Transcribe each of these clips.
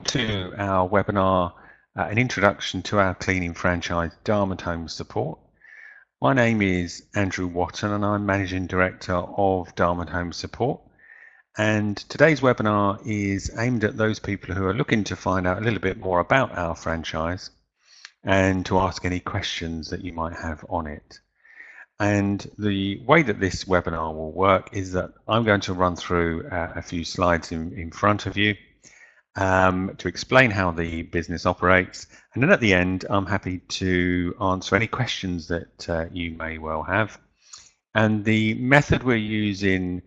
To our webinar, an introduction to our cleaning franchise, Diamond Home Support. My name is Andrew Watton and I'm Managing Director of Diamond Home Support. And today's webinar is aimed at those people who are looking to find out a little bit more about our franchise and to ask any questions that you might have on it. And the way that this webinar will work is that I'm going to run through a few slides in front of you to explain how the business operates, and then at the end I'm happy to answer any questions that you may well have. And the method we're using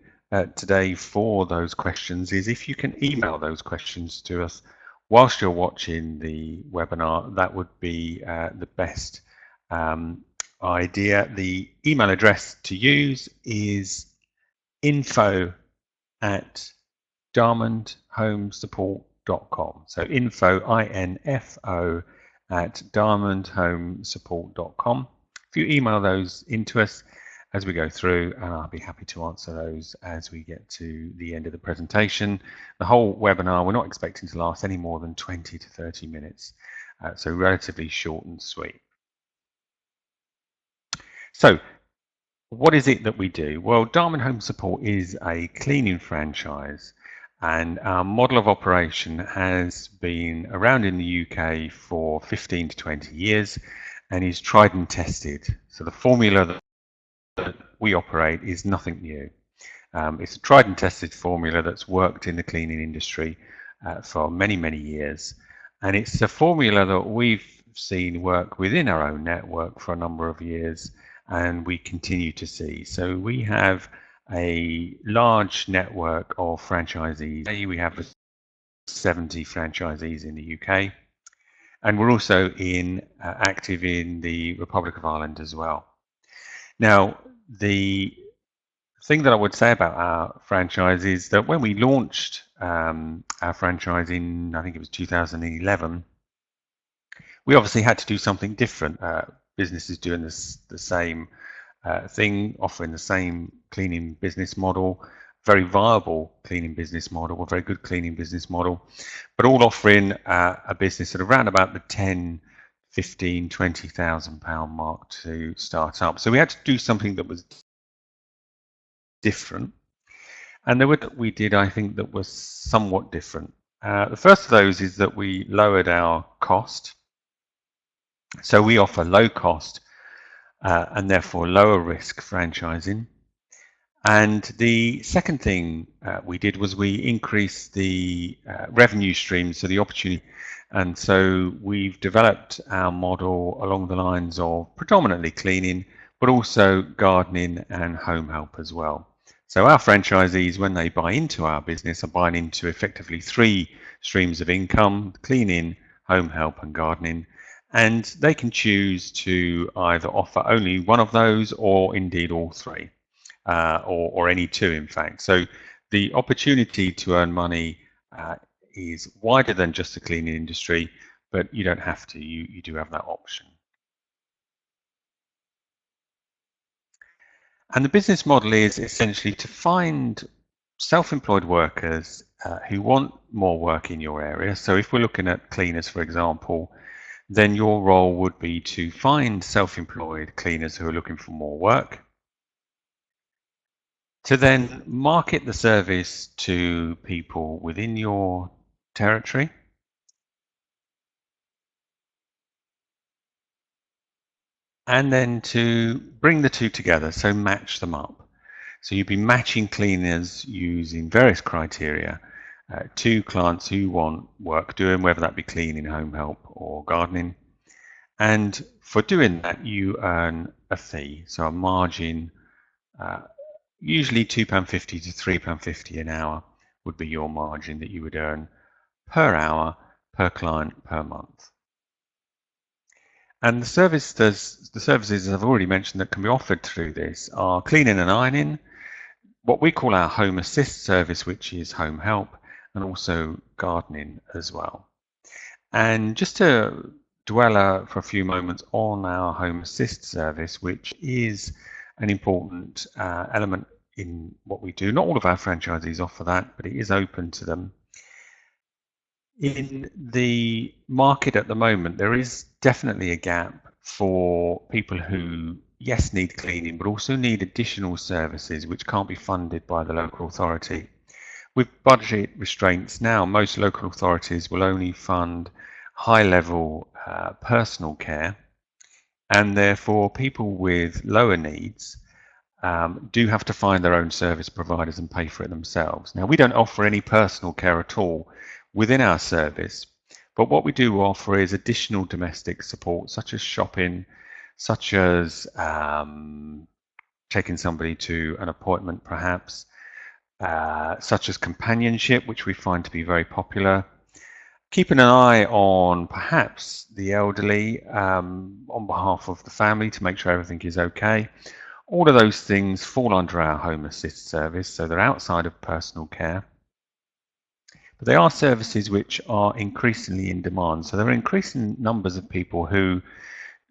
today for those questions is if you can email those questions to us whilst you're watching the webinar, that would be the best idea. The email address to use is info@diamondhomesupport.com. So info, I-N-F-O, at diamondhomesupport.com. If you email those into us as we go through, and I'll be happy to answer those as we get to the end of the presentation. The whole webinar, we're not expecting to last any more than 20 to 30 minutes, so relatively short and sweet. So, what is it that we do? Well, Diamond Home Support is a cleaning franchise, and our model of operation has been around in the UK for 15 to 20 years and is tried and tested. So the formula that we operate is nothing new. It's a tried and tested formula that's worked in the cleaning industry for many, many years. And it's a formula that we've seen work within our own network for a number of years, and we continue to see. So we have a large network of franchisees. We have 70 franchisees in the UK, and we're also active in the Republic of Ireland as well. Now, the thing that I would say about our franchise is that when we launched our franchise in, I think it was 2011, we obviously had to do something different. Businesses doing the same thing, offering the same cleaning business model, very viable cleaning business model, a very good cleaning business model, but all offering a business at around about the 10, 15, 20,000 pound mark to start up. So we had to do something that was different, and there were that we did, I think, that was somewhat different. The first of those is that we lowered our cost. So we offer low cost and therefore lower risk franchising. And the second thing we did was we increased the revenue stream, so the opportunity. And so we've developed our model along the lines of predominantly cleaning, but also gardening and home help as well. So our franchisees, when they buy into our business, are buying into effectively 3 streams of income: cleaning, home help and gardening. And they can choose to either offer only one of those or indeed all 3, or any 2 in fact. So the opportunity to earn money is wider than just the cleaning industry, but you don't have to, you do have that option. And the business model is essentially to find self-employed workers who want more work in your area. So if we're looking at cleaners, for example, then your role would be to find self-employed cleaners who are looking for more work, to then market the service to people within your territory, and then to bring the 2 together, so match them up. So you'd be matching cleaners using various criteria to clients who want work doing, whether that be cleaning, home help or gardening. And for doing that, you earn a fee, so a margin, usually £2.50 to £3.50 an hour would be your margin that you would earn per hour, per client, per month. And the services, as I've already mentioned, that can be offered through this are cleaning and ironing, what we call our home assist service, which is home help, and also gardening as well. And just to dwell for a few moments on our home assist service, which is an important element in what we do. Not all of our franchisees offer that, but it is open to them. In the market at the moment, there is definitely a gap for people who, yes, need cleaning, but also need additional services which can't be funded by the local authority. With budget restraints now, most local authorities will only fund high-level personal care, and therefore people with lower needs do have to find their own service providers and pay for it themselves. Now, we don't offer any personal care at all within our service, but what we do offer is additional domestic support, such as shopping, such as taking somebody to an appointment perhaps, such as companionship, which we find to be very popular. Keeping an eye on perhaps the elderly on behalf of the family to make sure everything is okay. All of those things fall under our Home Assist service, so they're outside of personal care. But they are services which are increasingly in demand. So there are increasing numbers of people who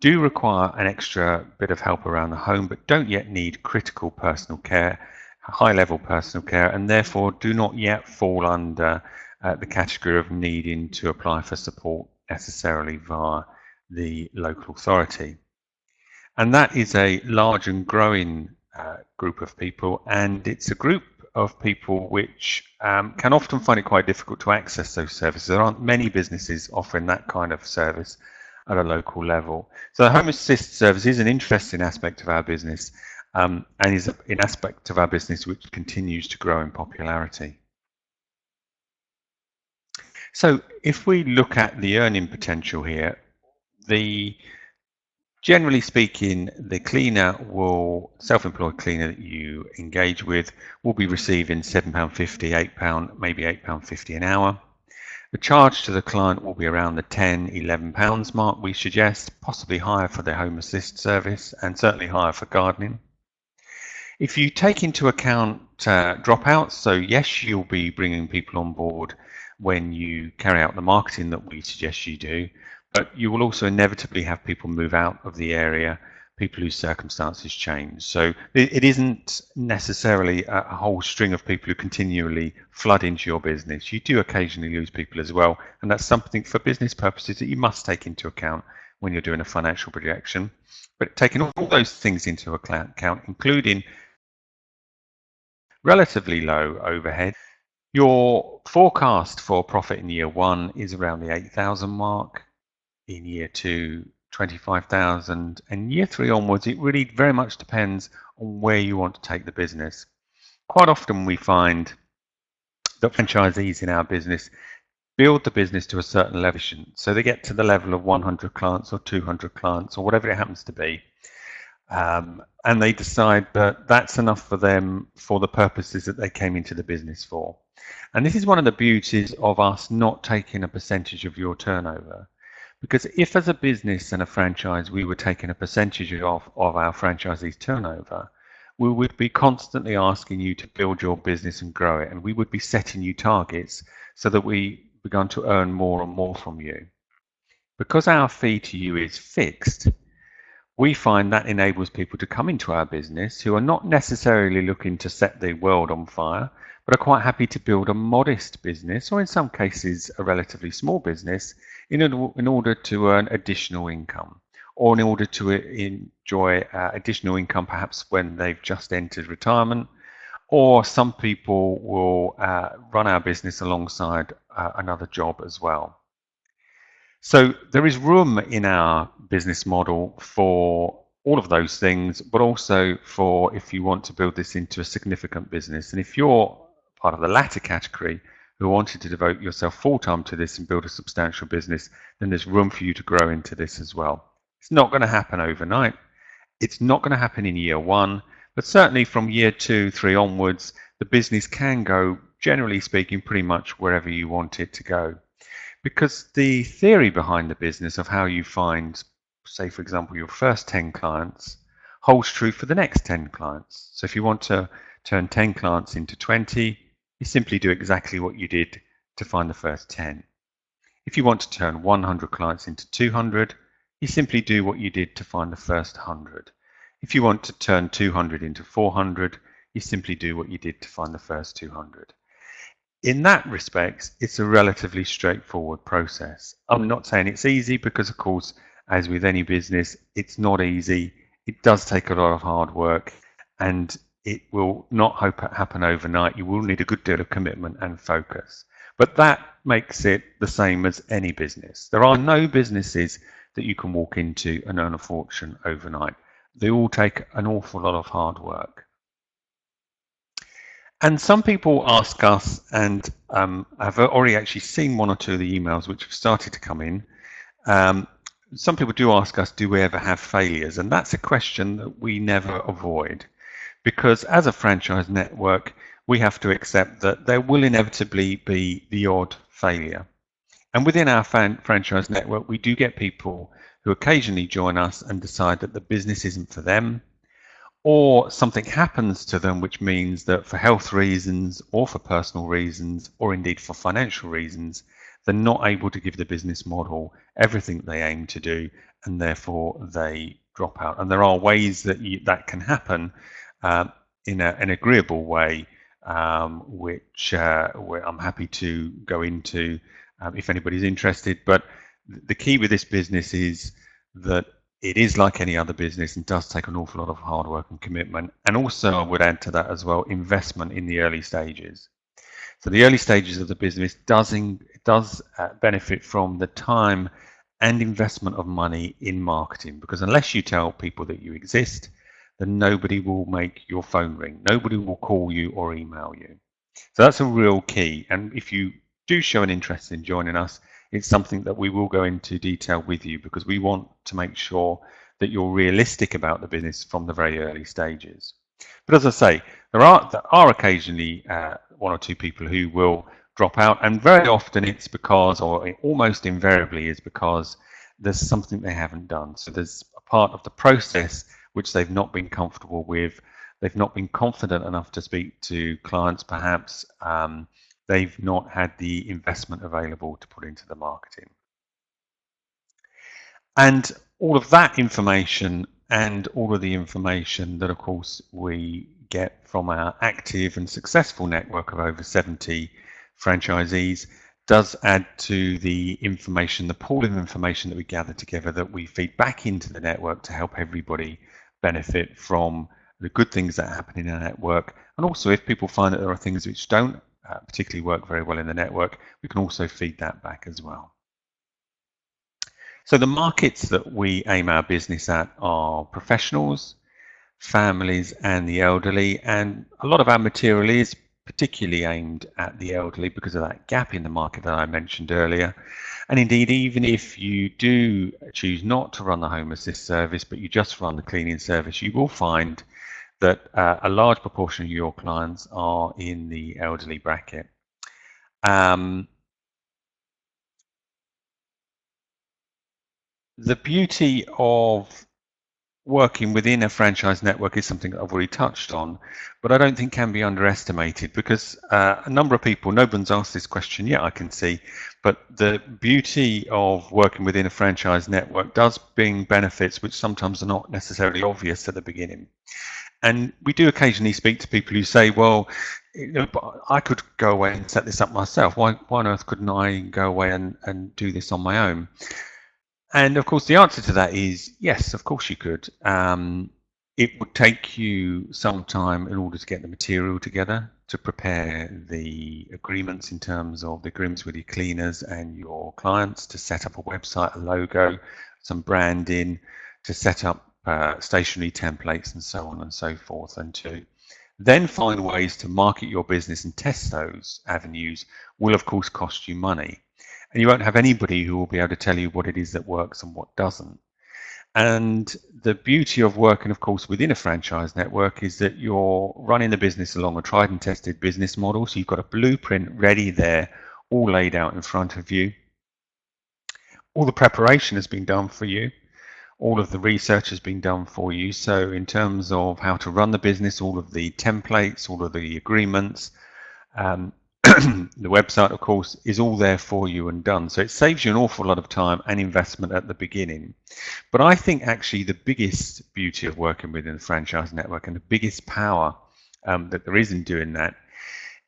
do require an extra bit of help around the home, but don't yet need critical personal care, high-level personal care, and therefore do not yet fall under the category of needing to apply for support necessarily via the local authority. And that is a large and growing group of people, and it's a group of people which can often find it quite difficult to access those services. There aren't many businesses offering that kind of service at a local level. So the Home Assist service is an interesting aspect of our business and is an aspect of our business which continues to grow in popularity. So if we look at the earning potential here, generally speaking, the self-employed cleaner that you engage with will be receiving £7.50, £8, maybe £8.50 an hour. The charge to the client will be around the £10, £11 mark, we suggest, possibly higher for the Home Assist service and certainly higher for gardening. If you take into account dropouts, so yes, you'll be bringing people on board when you carry out the marketing that we suggest you do, but you will also inevitably have people move out of the area, people whose circumstances change. So it isn't necessarily a whole string of people who continually flood into your business. You do occasionally lose people as well, and that's something for business purposes that you must take into account when you're doing a financial projection. But taking all those things into account, including relatively low overhead, your forecast for profit in year one is around the 8,000 mark. In year two, 25,000, and year three onwards, it really very much depends on where you want to take the business. Quite often we find that franchisees in our business build the business to a certain level, so they get to the level of 100 clients or 200 clients or whatever it happens to be, and they decide that that's enough for them for the purposes that they came into the business for. And this is one of the beauties of us not taking a percentage of your turnover. Because if as a business and a franchise we were taking a percentage of our franchisees' turnover, we would be constantly asking you to build your business and grow it, and we would be setting you targets so that we began to earn more and more from you. Because our fee to you is fixed, we find that enables people to come into our business who are not necessarily looking to set the world on fire, but are quite happy to build a modest business, or in some cases a relatively small business, in order to earn additional income, or in order to enjoy additional income perhaps when they've just entered retirement, or some people will run our business alongside another job as well. So there is room in our business model for all of those things, but also for if you want to build this into a significant business. And if you're part of the latter category, who wanted to devote yourself full-time to this and build a substantial business, then there's room for you to grow into this as well. It's not going to happen overnight. It's not going to happen in year one, but certainly from year 2, 3 onwards, the business can go, generally speaking, pretty much wherever you want it to go. Because the theory behind the business of how you find, say, for example, your first 10 clients holds true for the next 10 clients. So if you want to turn 10 clients into 20, you simply do exactly what you did to find the first 10. If you want to turn 100 clients into 200, you simply do what you did to find the first 100. If you want to turn 200 into 400, you simply do what you did to find the first 200. in that respect, it's a relatively straightforward process. I'm not saying it's easy because, of course, as with any business, it's not easy. It does take a lot of hard work, and it will not happen overnight. You will need a good deal of commitment and focus. But that makes it the same as any business. There are no businesses that you can walk into and earn a fortune overnight. They all take an awful lot of hard work. And some people ask us, and I've already actually seen one or two of the emails which have started to come in. Some people do ask us, do we ever have failures? And that's a question that we never avoid, because as a franchise network, we have to accept that there will inevitably be the odd failure. And within our franchise network, we do get people who occasionally join us and decide that the business isn't for them, or something happens to them which means that for health reasons or for personal reasons or indeed for financial reasons, they're not able to give the business model everything they aim to do, and therefore they drop out. And there are ways that that can happen in an agreeable way, which I'm happy to go into if anybody's interested. But the key with this business is that it is like any other business and does take an awful lot of hard work and commitment. And also, I would add to that as well, investment in the early stages. So the early stages of the business does benefit from the time and investment of money in marketing, because unless you tell people that you exist, then nobody will make your phone ring. Nobody will call you or email you. So that's a real key. And if you do show an interest in joining us, it's something that we will go into detail with you, because we want to make sure that you're realistic about the business from the very early stages. But as I say, there are occasionally one or two people who will drop out, and very often it's because, or almost invariably is because, there's something they haven't done. So there's a part of the process which they've not been comfortable with. They've not been confident enough to speak to clients, perhaps. They've not had the investment available to put into the marketing. And all of that information and all of the information that, of course, we get from our active and successful network of over 70 franchisees does add to the information, the pool of information that we gather together, that we feed back into the network to help everybody benefit from the good things that happen in our network. And also, if people find that there are things which don't particularly work very well in the network, we can also feed that back as well. So the markets that we aim our business at are professionals, families, and the elderly. And a lot of our material is particularly aimed at the elderly because of that gap in the market that I mentioned earlier. And indeed, even if you do choose not to run the Home Assist service, but you just run the cleaning service, you will find that a large proportion of your clients are in the elderly bracket. The beauty of working within a franchise network is something that I've already touched on, but I don't think can be underestimated, because a number of people, no one's asked this question yet, I can see, but the beauty of working within a franchise network does bring benefits which sometimes are not necessarily obvious at the beginning. And we do occasionally speak to people who say, well, I could go away and set this up myself. Why on earth couldn't I go away and do this on my own? And of course, the answer to that is yes, of course you could. It would take you some time in order to get the material together, to prepare the agreements in terms of the agreements with your cleaners and your clients, to set up a website, a logo, some branding, to set up stationery templates and so on and so forth, and to then find ways to market your business and test those avenues will of course cost you money. And you won't have anybody who will be able to tell you what it is that works and what doesn't. And the beauty of working, of course, within a franchise network is that you're running the business along a tried and tested business model. So you've got a blueprint ready there, all laid out in front of you. All the preparation has been done for you. All of the research has been done for you. So in terms of how to run the business, all of the templates, all of the agreements, the website, of course, is all there for you and done. So it saves you an awful lot of time and investment at the beginning. But I think actually the biggest beauty of working within the franchise network and the biggest power that there is in doing that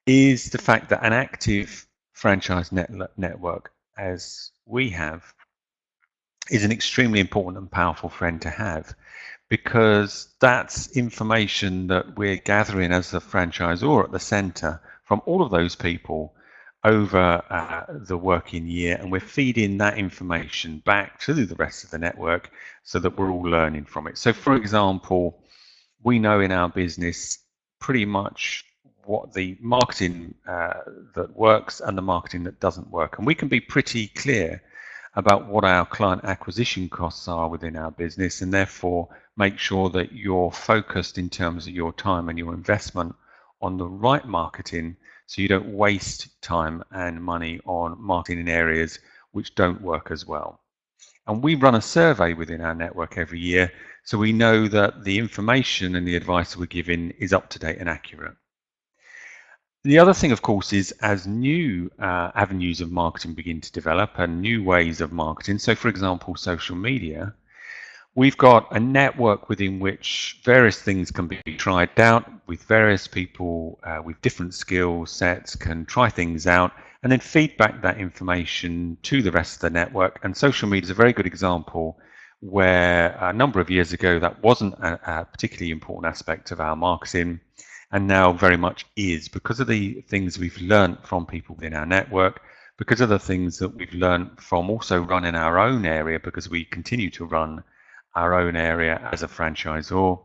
is the fact that an active franchise network, as we have, is an extremely important and powerful friend to have, because that's information that we're gathering as the franchisor at the center from all of those people over the working year, and we're feeding that information back to the rest of the network so that we're all learning from it. So for example, we know in our business pretty much what the marketing that works and the marketing that doesn't work, and we can be pretty clear about what our client acquisition costs are within our business, and therefore make sure that you're focused in terms of your time and your investment on the right marketing, so you don't waste time and money on marketing in areas which don't work as well. And we run a survey within our network every year, so we know that the information and the advice we're giving is up to date and accurate. The other thing, of course, is as new avenues of marketing begin to develop and new ways of marketing, so for example, social media, we've got a network within which various things can be tried out with various people with different skill sets, can try things out and then feed back that information to the rest of the network. And social media is a very good example where a number of years ago that wasn't a particularly important aspect of our marketing, and now very much is, because of the things we've learned from people within our network, because of the things that we've learned from also running our own area, because we continue to run our own area as a franchisor.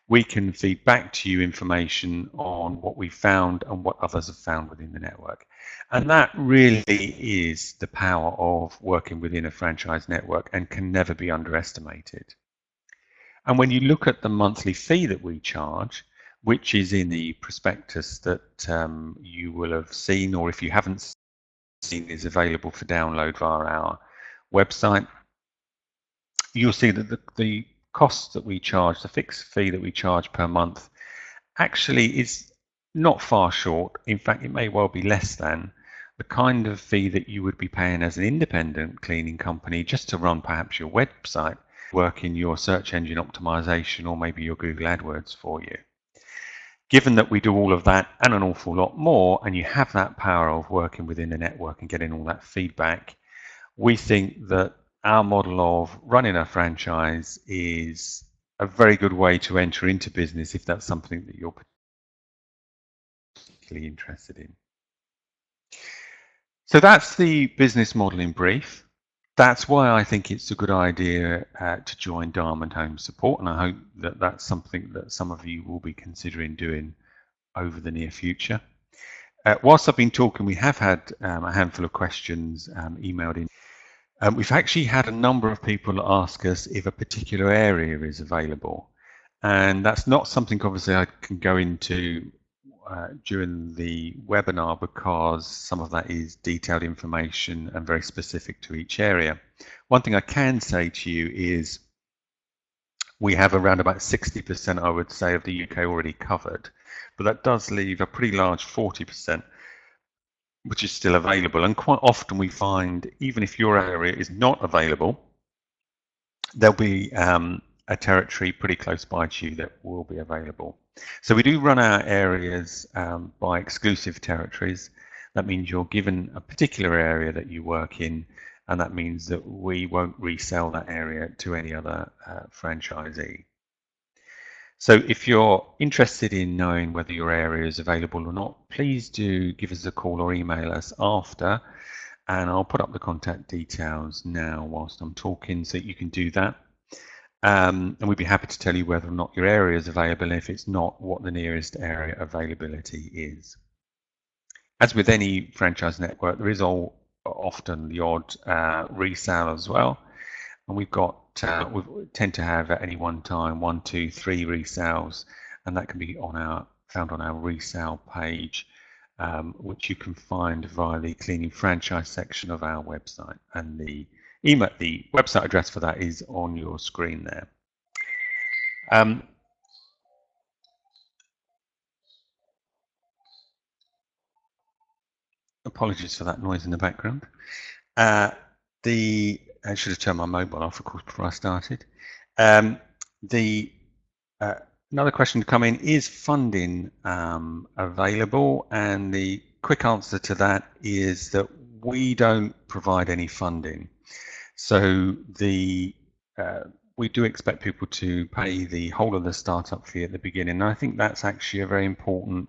We can feed back to you information on what we found and what others have found within the network. And that really is the power of working within a franchise network and can never be underestimated. And when you look at the monthly fee that we charge, which is in the prospectus that you will have seen, or if you haven't seen, is available for download via our website, you'll see that the cost that we charge, the fixed fee that we charge per month, actually is not far short. In fact, it may well be less than the kind of fee that you would be paying as an independent cleaning company just to run perhaps your website, work in your search engine optimization, or maybe your Google AdWords for you. Given that we do all of that and an awful lot more, and you have that power of working within the network and getting all that feedback, we think that our model of running a franchise is a very good way to enter into business if that's something that you're particularly interested in. So that's the business model in brief. That's why I think it's a good idea to join Diamond Home Support, and I hope that that's something that some of you will be considering doing over the near future. Whilst I've been talking, we have had a handful of questions emailed in. We've actually had a number of people ask us if a particular area is available, and that's not something obviously I can go into during the webinar, because some of that is detailed information and very specific to each area. One thing I can say to you is we have around about 60%, I would say, of the UK already covered, but that does leave a pretty large 40% which is still available. And quite often we find, even if your area is not available, there'll be a territory pretty close by to you that will be available. So we do run our areas by exclusive territories. That means you're given a particular area that you work in, and that means that we won't resell that area to any other franchisee. So if you're interested in knowing whether your area is available or not, please do give us a call or email us after, and I'll put up the contact details now whilst I'm talking so that you can do that. And we'd be happy to tell you whether or not your area is available, and if it's not, what the nearest area availability is. As with any franchise network, there is often the odd resale as well, and we've got we tend to have at any one time 1, 2, 3 resales, and that can be found on our resale page, which you can find via the cleaning franchise section of our website, and the website address for that is on your screen there. Apologies for that noise in the background. I should have turned my mobile off, of course, before I started. The Another question to come in, is funding available? And the quick answer to that is that we don't provide any funding. So we do expect people to pay the whole of the startup fee at the beginning. And I think that's actually a very important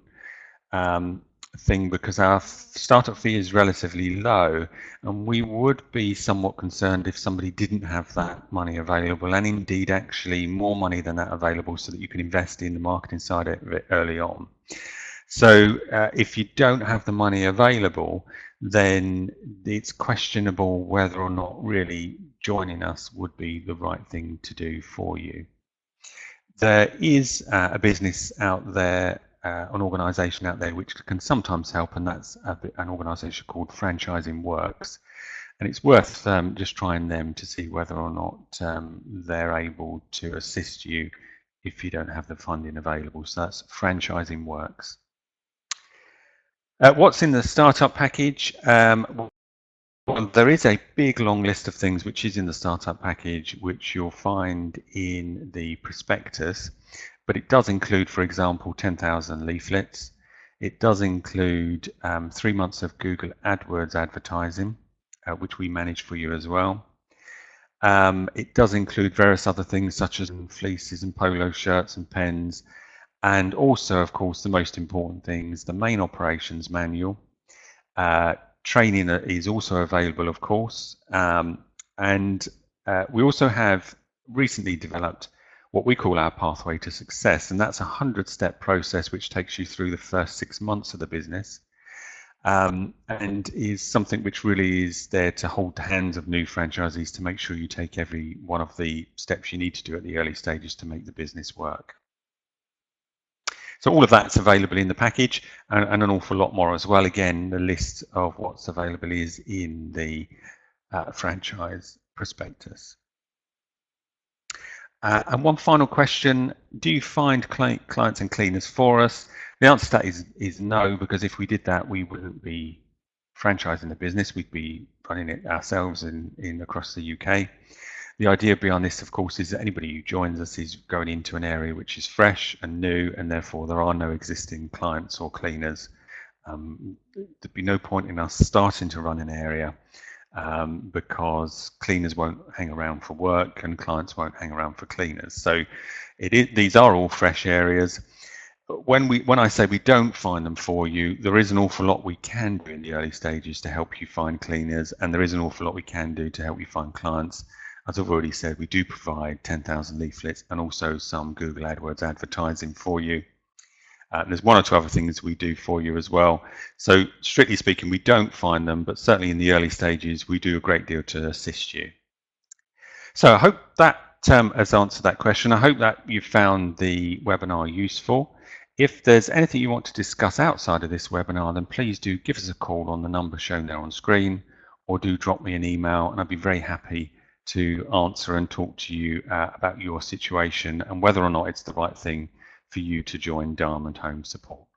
thing, because our startup fee is relatively low, and we would be somewhat concerned if somebody didn't have that money available, and indeed actually more money than that available, so that you can invest in the marketing side of it early on. So if you don't have the money available, then it's questionable whether or not really joining us would be the right thing to do for you. There is a business out there, an organisation out there which can sometimes help, and that's an organisation called Franchising Works. And it's worth just trying them to see whether or not they're able to assist you if you don't have the funding available. So that's Franchising Works. What's in the startup package? Well, there is a big long list of things which is in the startup package, which you'll find in the prospectus, but it does include, for example, 10,000 leaflets. It does include 3 months of Google AdWords advertising, which we manage for you as well. It does include various other things such as fleeces and polo shirts and pens, and also, of course, the most important things, the main operations manual. Training is also available, of course, and we also have recently developed what we call our pathway to success, and that's a 100-step process which takes you through the first 6 months of the business, and is something which really is there to hold the hands of new franchisees to make sure you take every one of the steps you need to do at the early stages to make the business work. So all of that's available in the package, and an awful lot more as well. Again, the list of what's available is in the franchise prospectus. And one final question, do you find clients and cleaners for us? The answer to that is no, because if we did that, we wouldn't be franchising the business, we'd be running it ourselves in across the UK. The idea behind this, of course, is that anybody who joins us is going into an area which is fresh and new, and therefore there are no existing clients or cleaners. There'd be no point in us starting to run an area because cleaners won't hang around for work and clients won't hang around for cleaners. So these are all fresh areas. When I say we don't find them for you, there is an awful lot we can do in the early stages to help you find cleaners, and there is an awful lot we can do to help you find clients. As I've already said, we do provide 10,000 leaflets and also some Google AdWords advertising for you. There's one or two other things we do for you as well. So strictly speaking, we don't find them, but certainly in the early stages, we do a great deal to assist you. So I hope that has answered that question. I hope that you found the webinar useful. If there's anything you want to discuss outside of this webinar, then please do give us a call on the number shown there on screen, or do drop me an email, and I'd be very happy to answer and talk to you about your situation and whether or not it's the right thing for you to join Diamond Home Support.